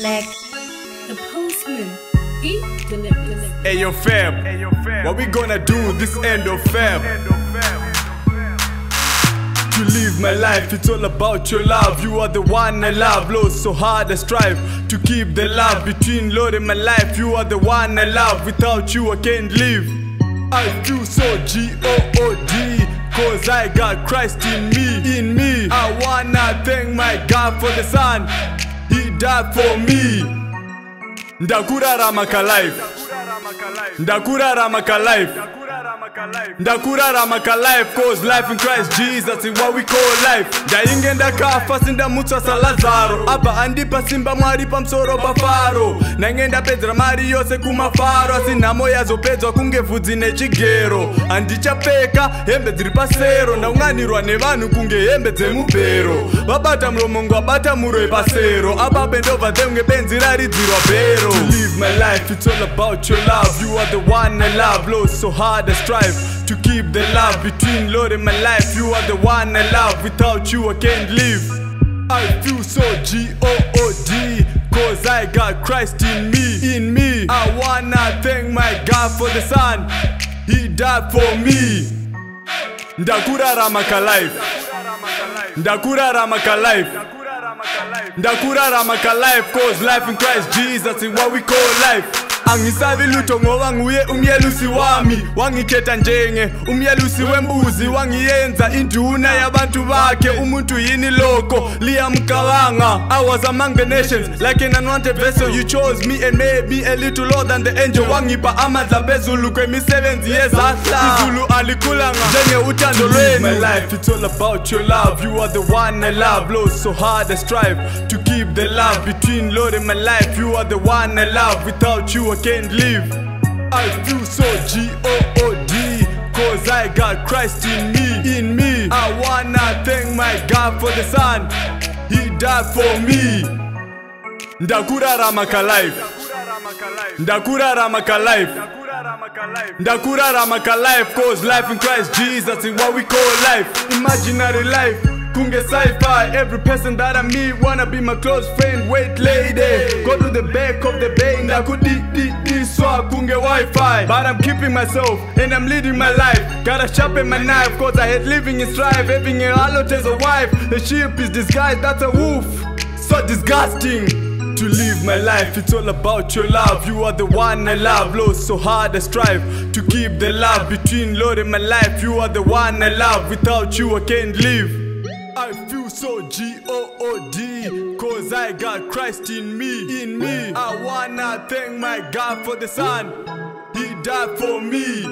Like the postman, he delivers. Hey yo fam, what we gonna do this end of Feb? To live my life, it's all about your love. You are the one I love, Lord, so hard I strive to keep the love between Lord and my life. You are the one I love, without you I can't live. I feel so G-O-O-D, cause I got Christ in me. I wanna thank my God for the Son, He died for me. Ndakurarama ka life, ndakurarama ka life, ndakurarama ka life, cause life in Christ Jesus is what we call life. Ndainge ndakafa sindamutsa Lazaro, apa andipa simba mwari pamsoro pafaro. Nange ndapedzera mari yose kumafaro, asinamo yazopedzwa kunge vhudzi nechigero. Andichapfeka hembe dziri pasero, ndaunganirwa nevanhu kunge hembe dzemubhero. Vabata muromongo vabata muroi pasero, apa bendova dzemge benzi raridzirwa bhero. To live my life, it's all about your love. You are the one I love, Lord, so hard I strive to keep the love between Lord and my life. You are the one I love, without you I can't live. I feel so G-O-O-D, cause I got Christ in me. I wanna thank my God for the Son, He died for me. Ndakurarama ka life, ndakurarama ka life, ndakurarama ka life, cause life in Christ Jesus is what we call life. Angisabi lutho ngoba nguye umyelusi wami, wangikhetha njenge umyelusi wembuzi, wangiyenza induna yabantu bakhe. Umuntu yini lokho liyamkabanga. I was among the nations like an unwanted vessel. You chose me and made me a little lower than the angel. Wangipa amandla phezulu kwemisebenzi yezandla, izulu alikhulanga njenge uthando lwenu. My life, it's all about your love. You are the one I love, Lord, so hard I strive to keep the love between Lord and my life. You are the one I love, without you I can't live. I feel so G-O-O-D, cause I got Christ in me. I wanna thank my God for the Son, He died for me. Ndakurarama ka life, ndakurarama ka life, ndakurarama ka life, cause life in Christ Jesus is what we call life. Imaginary life, kunge sci-fi. Every person that I meet wanna be my close friend. Wait lady, go to the back of the bay, ndakudiswa kunge Wi-Fi. But I'm keeping myself and I'm leading my life. Gotta sharpen my knife, cause I hate living in strife. Having a harlot as a wife, the sheep is disguised, that's a wolf. So disgusting. To live my life, it's all about your love. You are the one I love, Lord, so hard I strive to keep the love between Lord and my life. You are the one I love, without you I can't live. I feel so G-O-O-D, cause I got Christ in me. I wanna thank my God for the Son, He died for me.